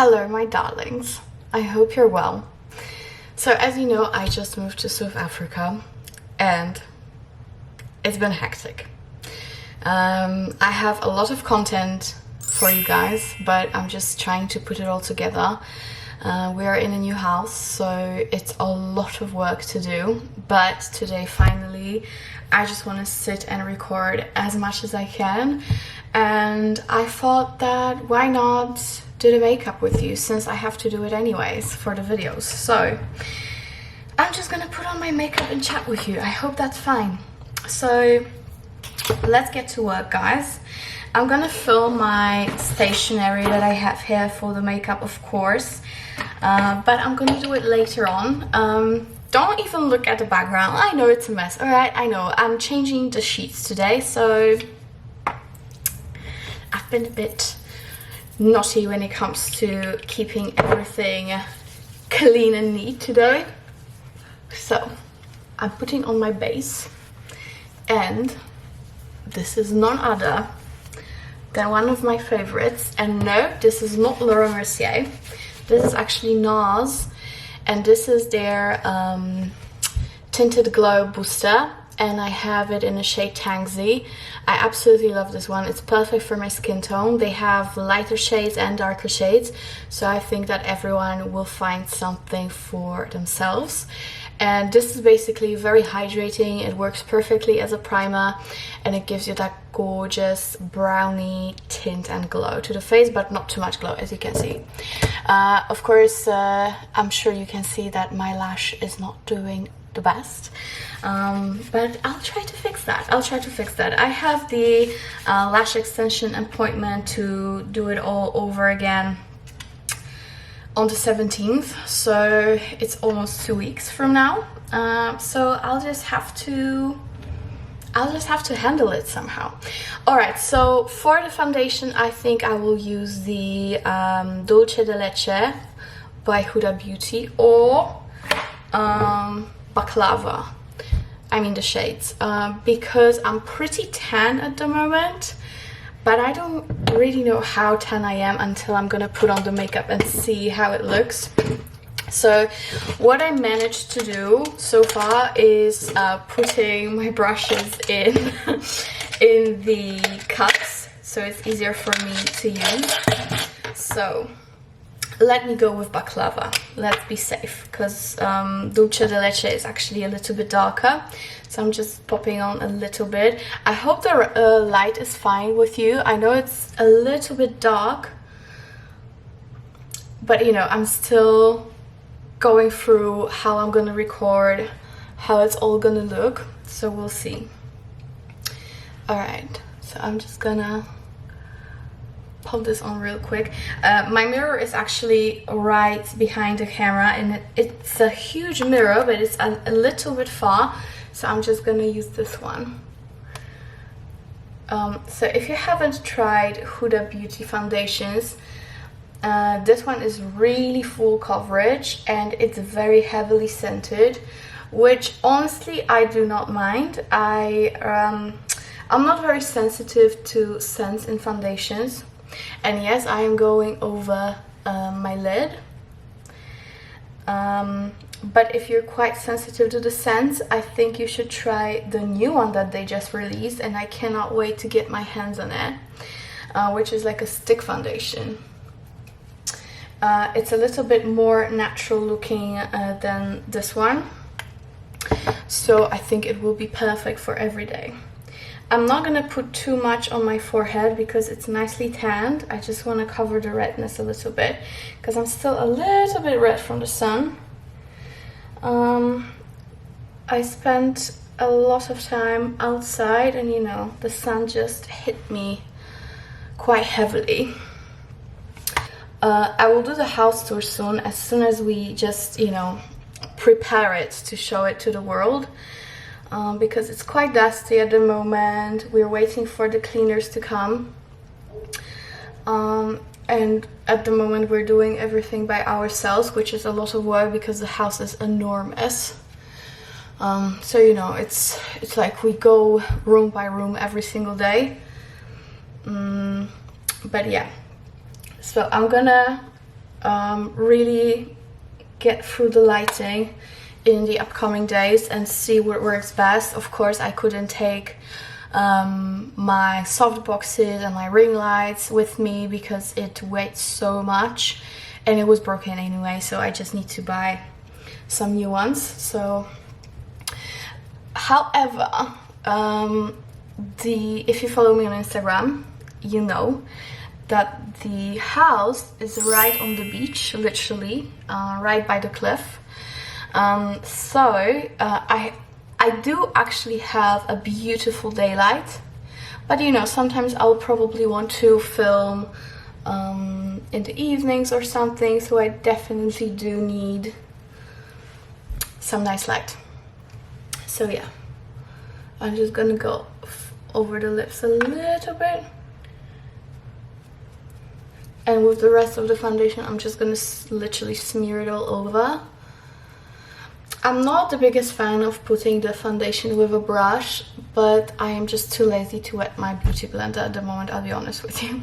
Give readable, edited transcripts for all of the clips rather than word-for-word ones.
Hello my darlings, I hope you're well. So as you know, I just moved to South Africa and it's been hectic. I have a lot of content for you guys, but I'm just trying to put it all together. We are in a new house, so it's a lot of work to do, but today finally I just want to sit and record as much as I can, and I thought that why not do the makeup with you, since I have to do it anyways for the videos. So I'm just gonna put on my makeup and chat with you. I hope that's fine. So let's get to work, guys. I'm gonna film my stationery that I have here for the makeup, of course, but I'm gonna do it later on. Don't even look at the background. I know it's a mess. All right, I know. I'm changing the sheets today, so I've been a bit naughty when it comes to keeping everything clean and neat today. So I'm putting on my base, and this is none other than one of my favorites. And no, this is not Laura Mercier. This is actually NARS, and this is their Tinted Glow Booster, and I have it in the shade Tangsi. I absolutely love this one. It's perfect for my skin tone. They have lighter shades and darker shades, so I think that everyone will find something for themselves. And this is basically very hydrating. It works perfectly as a primer, and it gives you that gorgeous brownie tint and glow to the face, but not too much glow, as you can see. Of course, I'm sure you can see that my lash is not doing the best, but I'll try to fix that. I have the lash extension appointment to do it all over again on the 17th, so it's almost 2 weeks from now. So I'll just have to handle it somehow. All right, so for the foundation, I think I will use the Dulce de Leche by Huda Beauty, or Baklava, I mean the shades, because I'm pretty tan at the moment, but I don't really know how tan I am until I'm gonna put on the makeup and see how it looks. So what I managed to do so far is putting my brushes in in the cups, so it's easier for me to use. So let me go with Baklava. Let's be safe, because Dulce de Leche is actually a little bit darker. So I'm just popping on a little bit. I hope the light is fine with you. I know it's a little bit dark, but you know, I'm still going through how I'm gonna record, how it's all gonna look. So we'll see. All right, so I'm just gonna pop this on real quick. My mirror is actually right behind the camera, and it's a huge mirror, but it's a little bit far, so I'm just gonna use this one. So if you haven't tried Huda Beauty foundations, this one is really full coverage and it's very heavily scented, which honestly I do not mind. I'm not very sensitive to scents in foundations. And yes, I am going over my lid, but if you're quite sensitive to the scents, I think you should try the new one that they just released, and I cannot wait to get my hands on it, which is like a stick foundation. It's a little bit more natural looking than this one, so I think it will be perfect for every day. I'm not gonna put too much on my forehead because it's nicely tanned. I just want to cover the redness a little bit, because I'm still a little bit red from the sun. I spent a lot of time outside, and you know, the sun just hit me quite heavily. I will do the house tour soon, as soon as we just, you know, prepare it to show it to the world. Because it's quite dusty at the moment. We're waiting for the cleaners to come, and at the moment we're doing everything by ourselves, which is a lot of work because the house is enormous. So you know, it's like we go room by room every single day. But yeah, so I'm gonna really get through the lighting in the upcoming days and see what works best. Of course, I couldn't take my soft boxes and my ring lights with me because it weighed so much and it was broken anyway, so I just need to buy some new ones. So however, if you follow me on Instagram, you know that the house is right on the beach, literally right by the cliff. I do actually have a beautiful daylight, but you know, sometimes I'll probably want to film in the evenings or something, so I definitely do need some nice light. So yeah, I'm just gonna go over the lips a little bit, and with the rest of the foundation I'm just gonna literally smear it all over. I'm not the biggest fan of putting the foundation with a brush, but I am just too lazy to wet my beauty blender at the moment, I'll be honest with you.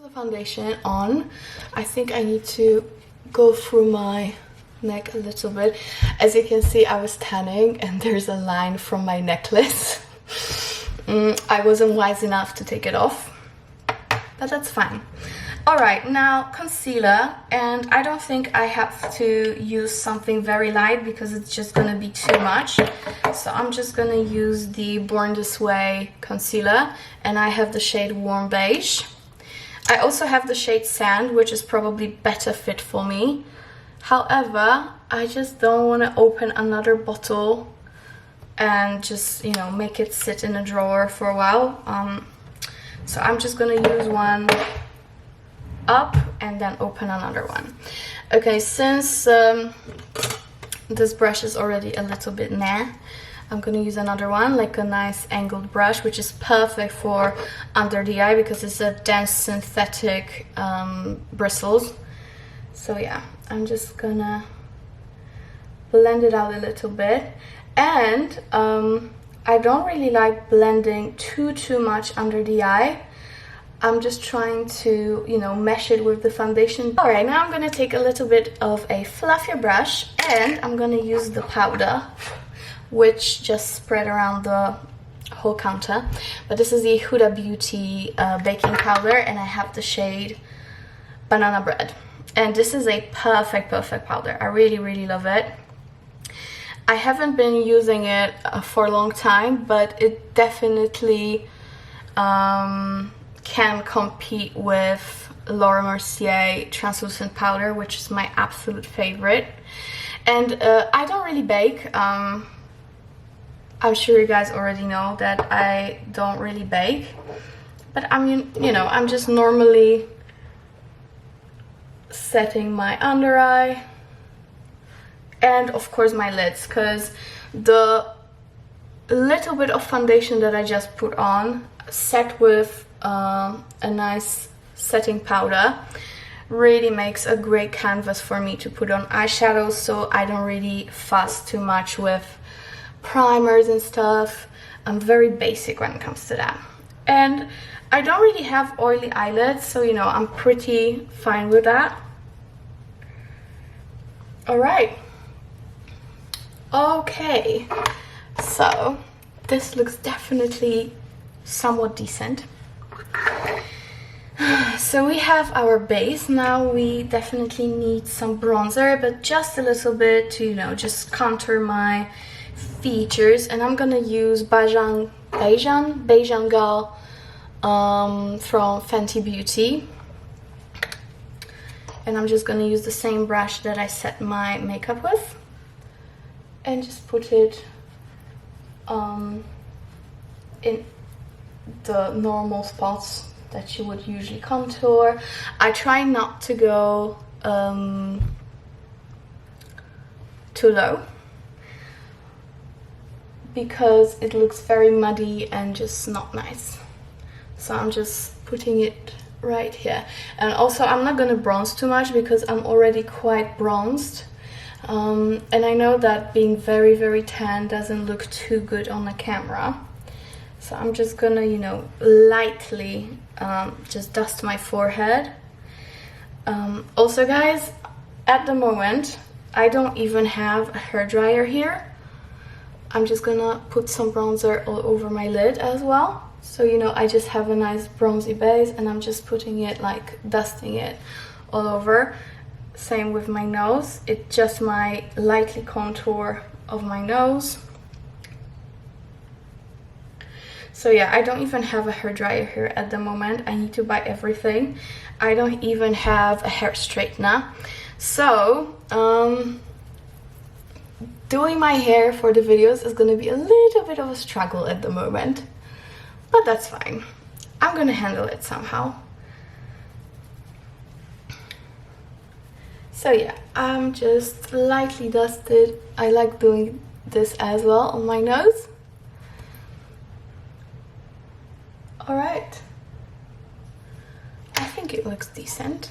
The foundation on, I think I need to go through my neck a little bit. As you can see, I was tanning and there's a line from my necklace. I wasn't wise enough to take it off, but that's fine. Alright, now concealer, and I don't think I have to use something very light because it's just gonna be too much. So I'm just gonna use the Born This Way concealer, and I have the shade Warm Beige. I also have the shade Sand, which is probably better fit for me. However, I just don't want to open another bottle and just, you know, make it sit in a drawer for a while. So I'm just gonna use one up and then open another one. Okay, since this brush is already a little bit meh, I'm gonna use another one, like a nice angled brush, which is perfect for under the eye because it's a dense synthetic bristles. So yeah, I'm just gonna blend it out a little bit. And I don't really like blending too much under the eye. I'm just trying to, you know, mesh it with the foundation. Alright, now I'm gonna take a little bit of a fluffier brush and I'm gonna use the powder, which just spread around the whole counter. But this is the Huda Beauty baking powder, and I have the shade Banana Bread. And this is a perfect powder. I really love it. I haven't been using it for a long time, but it definitely can compete with Laura Mercier translucent powder, which is my absolute favorite. And I don't really bake. I'm sure you guys already know that I don't really bake, but I mean, you know, I'm just normally setting my under eye and of course my lids, because the little bit of foundation that I just put on, set with a nice setting powder, really makes a great canvas for me to put on eyeshadows. So I don't really fuss too much with primers and stuff. I'm very basic when it comes to that, and I don't really have oily eyelids, so you know, I'm pretty fine with that. All right, okay, so this looks definitely somewhat decent. So we have our base. Now we definitely need some bronzer, but just a little bit to, you know, just contour my features. And I'm gonna use Bajan Girl from Fenty Beauty. And I'm just gonna use the same brush that I set my makeup with and just put it in the normal spots that you would usually contour. I try not to go too low because it looks very muddy and just not nice. So I'm just putting it right here. And also I'm not gonna bronze too much because I'm already quite bronzed. And I know that being very tan doesn't look too good on the camera. So I'm just gonna, you know, lightly just dust my forehead. Also guys, at the moment I don't even have a hairdryer here. I'm just gonna put some bronzer all over my lid as well. So you know, I just have a nice bronzy base and I'm just putting it, like dusting it all over. Same with my nose. It's just my lightly contour of my nose. So yeah, I don't even have a hairdryer here at the moment. I need to buy everything. I don't even have a hair straightener. So doing my hair for the videos is gonna be a little bit of a struggle at the moment, but that's fine. I'm gonna handle it somehow. So yeah, I'm just lightly dusted. I like doing this as well on my nose. All right, I think it looks decent.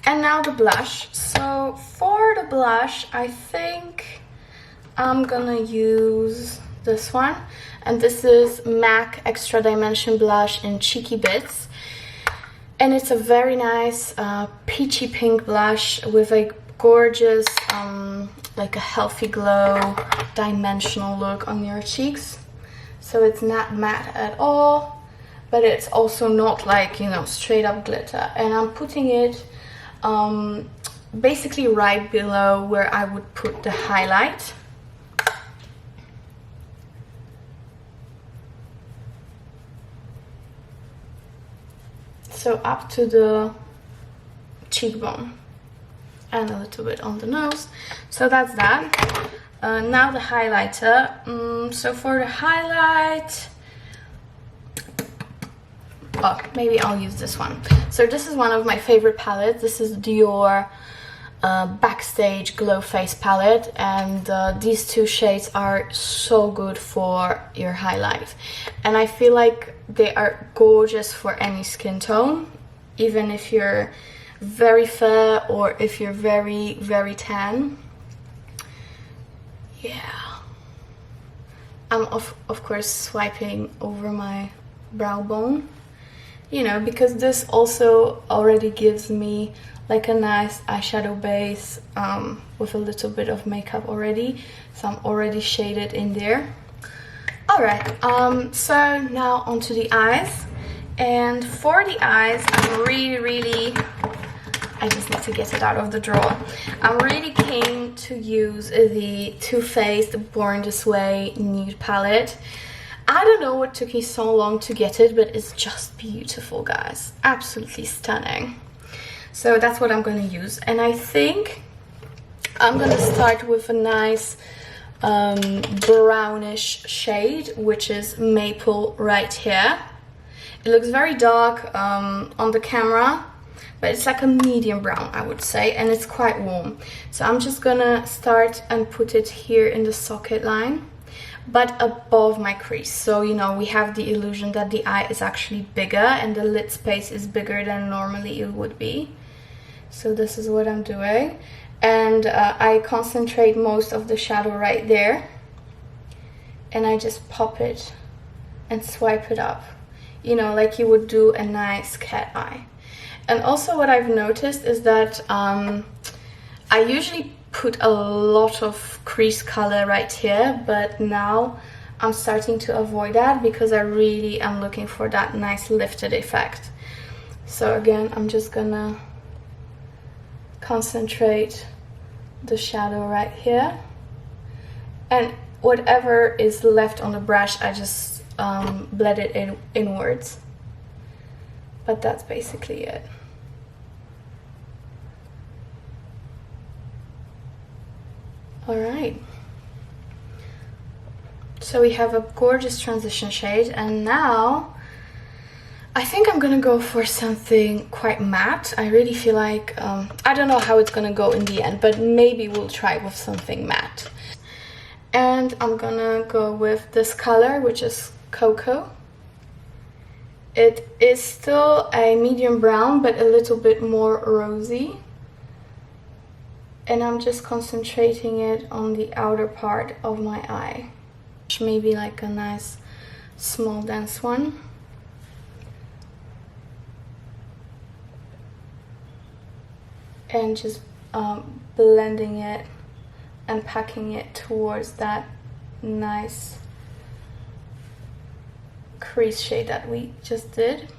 And now the blush. So for the blush, I think I'm gonna use this one, and this is MAC Extra Dimension Blush in Cheeky Bits, and it's a very nice peachy pink blush with a gorgeous like a healthy glow, dimensional look on your cheeks. So it's not matte at all, but it's also not like, you know, straight up glitter. And I'm putting it basically right below where I would put the highlight. So up to the cheekbone and a little bit on the nose. So that's that. Now the highlighter. So for the highlight, oh, maybe I'll use this one. So this is one of my favorite palettes. This is Dior Backstage Glow Face palette, and these two shades are so good for your highlight, and I feel like they are gorgeous for any skin tone, even if you're very fair or if you're very, very tan. Yeah, I'm of course swiping over my brow bone, you know, because this also already gives me like a nice eyeshadow base with a little bit of makeup already, so I'm already shaded in there. All right, so now onto the eyes. And for the eyes, I'm really, I just need to get it out of the drawer. I'm really keen to use the Too Faced Born This Way Nude palette. I don't know what took me so long to get it, but it's just beautiful, guys. Absolutely stunning. So that's what I'm going to use. And I think I'm going to start with a nice brownish shade, which is Maple right here. It looks very dark on the camera, but it's like a medium brown, I would say, and it's quite warm. So I'm just gonna start and put it here in the socket line, but above my crease. So, you know, we have the illusion that the eye is actually bigger and the lid space is bigger than normally it would be. So this is what I'm doing. And I concentrate most of the shadow right there. And I just pop it and swipe it up, you know, like you would do a nice cat eye. And also what I've noticed is that I usually put a lot of crease color right here, but now I'm starting to avoid that because I really am looking for that nice lifted effect. So again, I'm just gonna concentrate the shadow right here, and whatever is left on the brush, I just blend it inwards. But that's basically it. All right, so we have a gorgeous transition shade, and now I think I'm gonna go for something quite matte. I really feel like I don't know how it's gonna go in the end, but maybe we'll try with something matte. And I'm gonna go with this color, which is Cocoa. It is still a medium brown, but a little bit more rosy. And I'm just concentrating it on the outer part of my eye. Maybe like a nice small dense one. and just blending it and packing it towards that nice crease shade that we just did.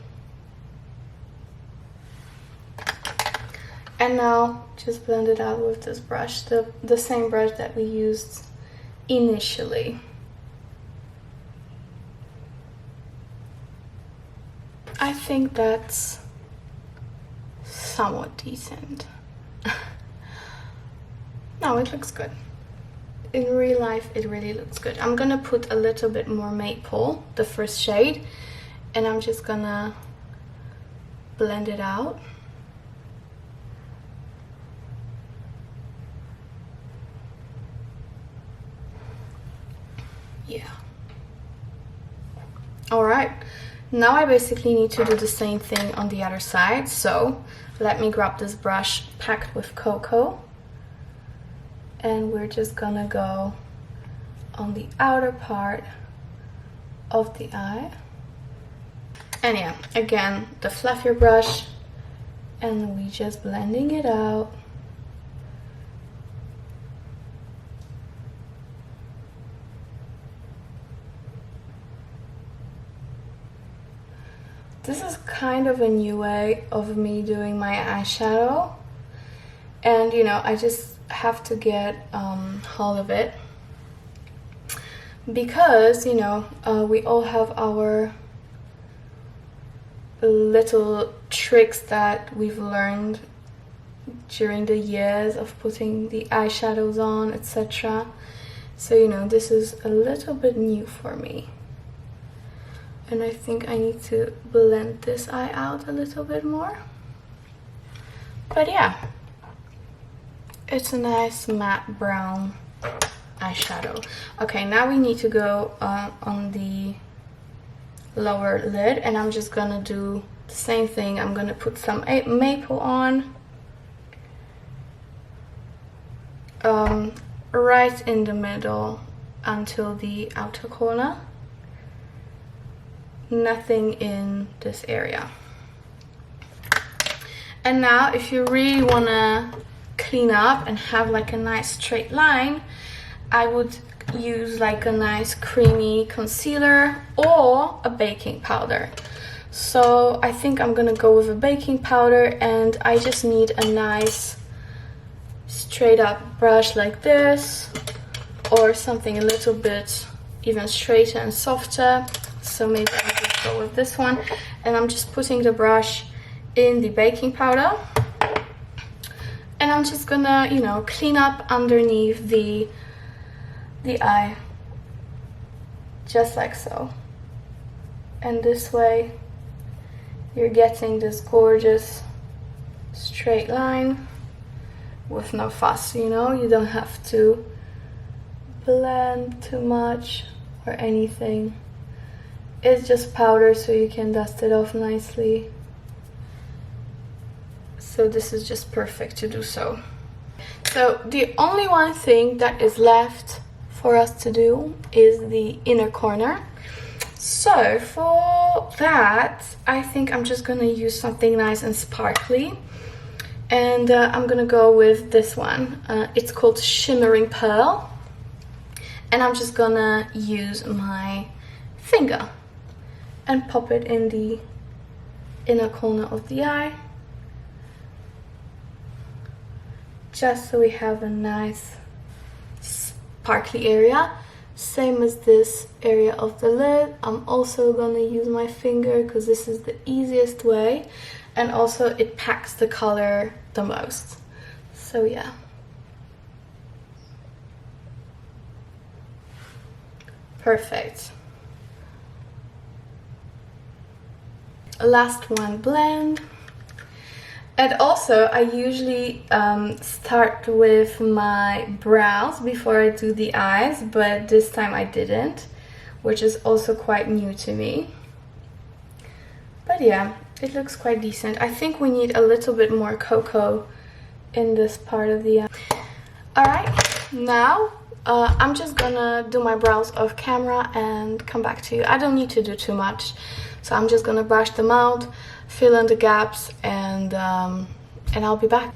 And now just blend it out with this brush, the same brush that we used initially. I think that's somewhat decent. No, it looks good. In real life, it really looks good. I'm gonna put a little bit more Maple, the first shade, and I'm just gonna blend it out. Yeah. All right. Now I basically need to do the same thing on the other side. So let me grab this brush packed with cocoa, and we're just gonna go on the outer part of the eye. And yeah, again, the fluffier brush, and we just blending it out. This is kind of a new way of me doing my eyeshadow, and you know, I just have to get hold of it, because you know, we all have our little tricks that we've learned during the years of putting the eyeshadows on, etc. So you know, this is a little bit new for me. And I think I need to blend this eye out a little bit more. But yeah, it's a nice matte brown eyeshadow. Okay, now we need to go on the lower lid, and I'm just gonna do the same thing. I'm gonna put some Maple on. Right in the middle until the outer corner. Nothing in this area. And now if you really want to clean up and have like a nice straight line, I would use like a nice creamy concealer or a baking powder. So I think I'm gonna go with a baking powder, and I just need a nice straight up brush like this, or something a little bit even straighter and softer. So maybe I'll just go with this one, and I'm just putting the brush in the baking powder, and I'm just gonna, you know, clean up underneath the eye, just like so. And this way you're getting this gorgeous straight line with no fuss, you know, you don't have to blend too much or anything. It's just powder, so you can dust it off nicely. So this is just perfect to do so. So the only one thing that is left for us to do is the inner corner. So for that, I think I'm just gonna use something nice and sparkly. And I'm gonna go with this one. It's called Shimmering Pearl. And I'm just gonna use my finger and pop it in the inner corner of the eye, just so we have a nice sparkly area. Same as this area of the lid, I'm also gonna use my finger because this is the easiest way, and also it packs the color the most. So yeah. Perfect. Last one, blend. And also I usually start with my brows before I do the eyes, but this time I didn't, which is also quite new to me. But yeah, it looks quite decent. I think we need a little bit more cocoa in this part of the eye. Alright, now I'm just gonna do my brows off camera and come back to you. I don't need to do too much. So I'm just gonna brush them out, fill in the gaps, and I'll be back.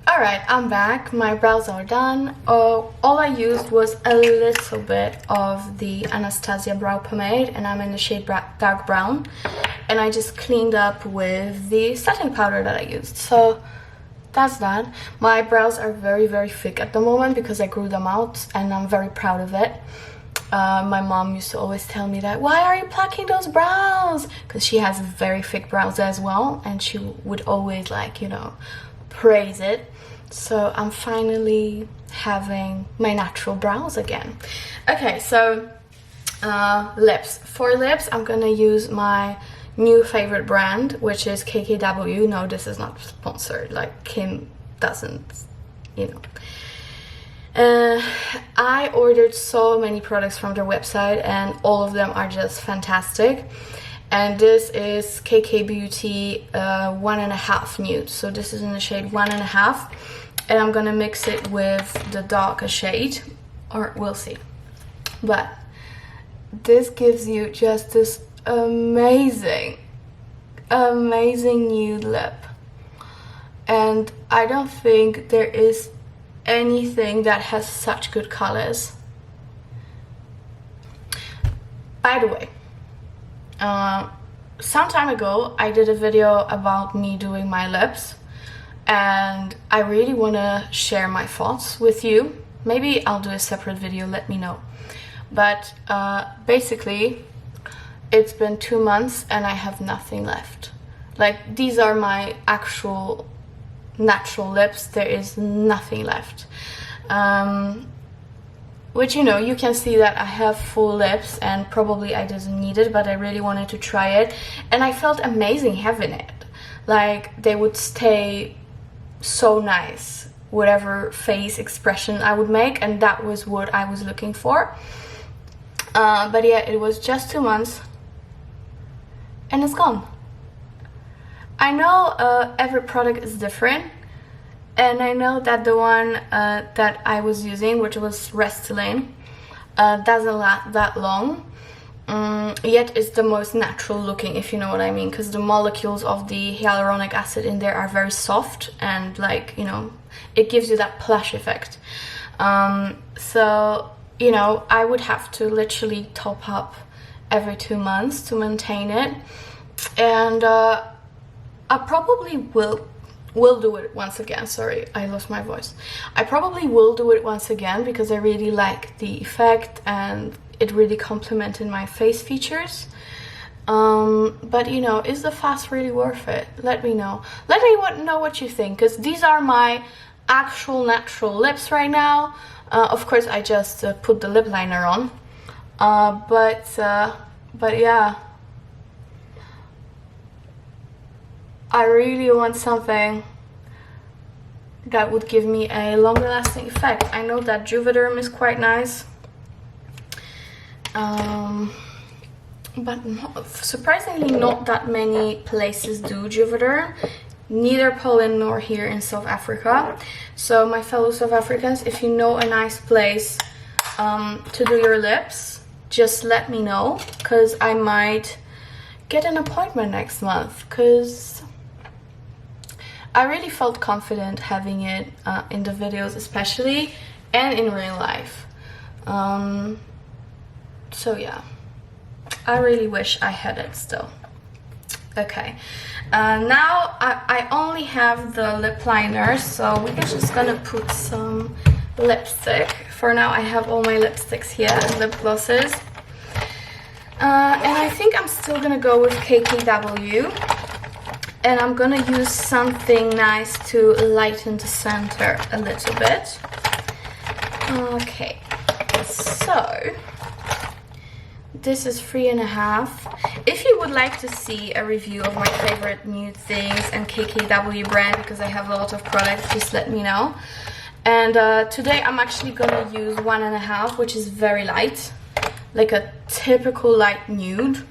Alright, I'm back. My brows are done. All I used was a little bit of the Anastasia brow pomade, and I'm in the shade dark brown. And I just cleaned up with the setting powder that I used. So that's that. My brows are very, very thick at the moment because I grew them out, and I'm very proud of it. My mom used to always tell me that, why are you plucking those brows? Because she has very thick brows as well, and she would always, like, you know, praise it. So I'm finally having my natural brows again. Okay, so lips. For lips, I'm gonna use my new favorite brand, which is KKW. No, this is not sponsored, like Kim doesn't, you know. I ordered so many products from their website, and all of them are just fantastic. And this is KK Beauty 1.5 Nude. So this is in the shade 1.5, and I'm gonna mix it with the darker shade, or we'll see. But this gives you just this amazing nude lip, and I don't think there is anything that has such good colors. By the way, some time ago I did a video about me doing my lips, and I really want to share my thoughts with you. Maybe I'll do a separate video, let me know. But basically it's been 2 months and I have nothing left. Like, these are my actual natural lips. There is nothing left, which, you know, you can see that I have full lips, and probably I didn't need it, but I really wanted to try it, and I felt amazing having it. Like, they would stay so nice whatever face expression I would make, and that was what I was looking for. But yeah, it was just 2 months and it's gone. I know every product is different, and I know that the one that I was using, which was Restylane, doesn't last that long, yet it's the most natural looking, if you know what I mean, because the molecules of the hyaluronic acid in there are very soft, and, like, you know, it gives you that plush effect. So, you know, I would have to literally top up every 2 months to maintain it, and I probably will do it once again. Sorry, I lost my voice. I probably will do it once again because I really like the effect and it really complemented my face features. But, you know, is the fast really worth it? Let me know. Let me know what you think, because these are my actual natural lips right now. Of course, I just put the lip liner on. But yeah, I really want something that would give me a longer lasting effect. I know that Juvederm is quite nice, but surprisingly not that many places do Juvederm, neither Poland nor here in South Africa. So my fellow South Africans, if you know a nice place to do your lips, just let me know, because I might get an appointment next month, because I really felt confident having it in the videos especially, and in real life. So yeah, I really wish I had it still. Okay, now I only have the lip liner, so we're just gonna put some lipstick. For now I have all my lipsticks here and lip glosses. And I think I'm still gonna go with KKW. And I'm gonna use something nice to lighten the center a little bit. Okay, so this is 3.5. If you would like to see a review of my favorite nude things and KKW brand, because I have a lot of products, just let me know. And today I'm actually gonna use 1.5, which is very light, like a typical light nude,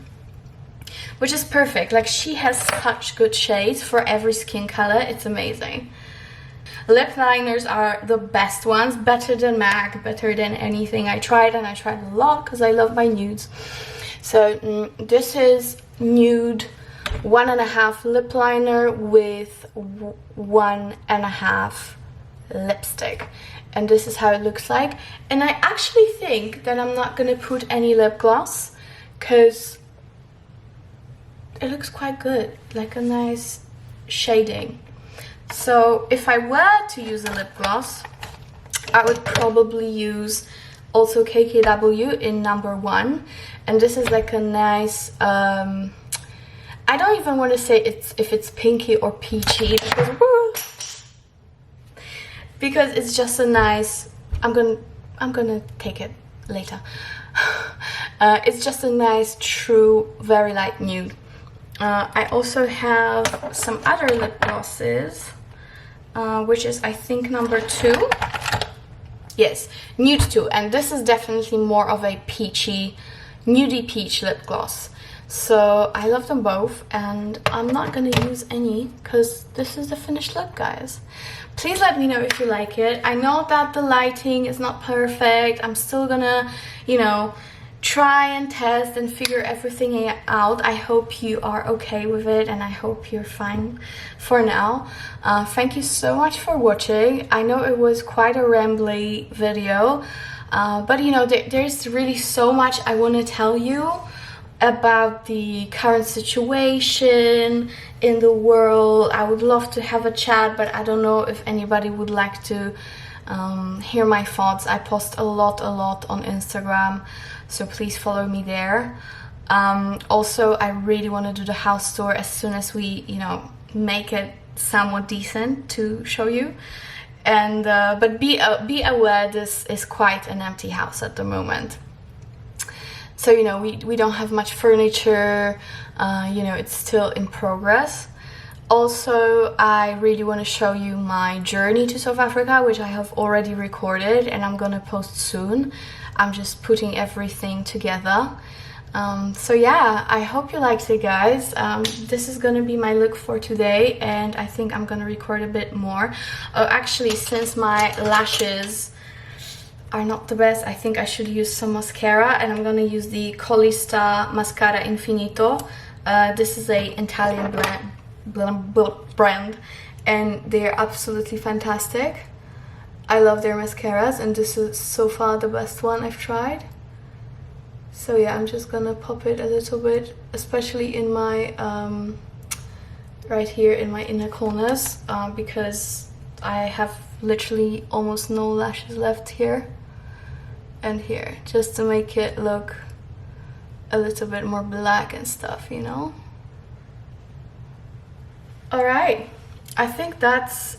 which is perfect. Like, she has such good shades for every skin color. It's amazing. Lip liners are the best ones, better than MAC, better than anything I tried, and I tried a lot because I love my nudes. So this is Nude 1.5 lip liner with 1.5 lipstick, and this is how it looks like. And I actually think that I'm not gonna put any lip gloss because it looks quite good, like a nice shading. So if I were to use a lip gloss, I would probably use also KKW in number 1, and this is like a nice I don't even want to say if it's pinky or peachy because it's just a nice, I'm gonna take it later. It's just a nice true very light nude. I also have some other lip glosses, which is I think number 2. Yes, Nude 2, and this is definitely more of a peachy, nudie peach lip gloss. So I love them both, and I'm not gonna use any because this is the finished look, guys. Please let me know if you like it. I know that the lighting is not perfect. I'm still gonna, you know, try and test and figure everything out. I hope you are okay with it, and I hope you're fine for now. Thank you so much for watching. I know it was quite a rambly video, but you know, there's really so much I want to tell you about the current situation in the world. I would love to have a chat, but I don't know if anybody would like to hear my thoughts. I post a lot on Instagram, so please follow me there. Also, I really want to do the house tour as soon as we, you know, make it somewhat decent to show you. And but be aware, this is quite an empty house at the moment. So, you know, we don't have much furniture, you know, it's still in progress. Also, I really want to show you my journey to South Africa, which I have already recorded and I'm gonna post soon. I'm just putting everything together. So yeah, I hope you liked it, guys. This is gonna be my look for today, and I think I'm gonna record a bit more. Actually, since my lashes are not the best, I think I should use some mascara, and I'm gonna use the Collistar Mascara Infinito. This is a Italian brand, and they're absolutely fantastic. I love their mascaras, and this is so far the best one I've tried. So yeah, I'm just gonna pop it a little bit, especially in my right here in my inner corners, because I have literally almost no lashes left here and here, just to make it look a little bit more black and stuff, you know. All right, I think that's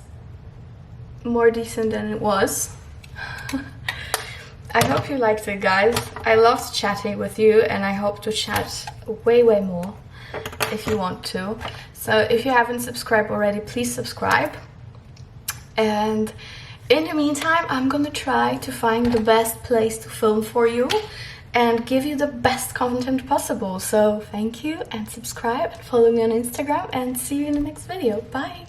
more decent than it was. I hope you liked it, guys. I loved chatting with you, and I hope to chat way more if you want to. So if you haven't subscribed already, please subscribe. And in the meantime, I'm gonna try to find the best place to film for you and give you the best content possible. So thank you, and subscribe and follow me on Instagram, and see you in the next video. Bye.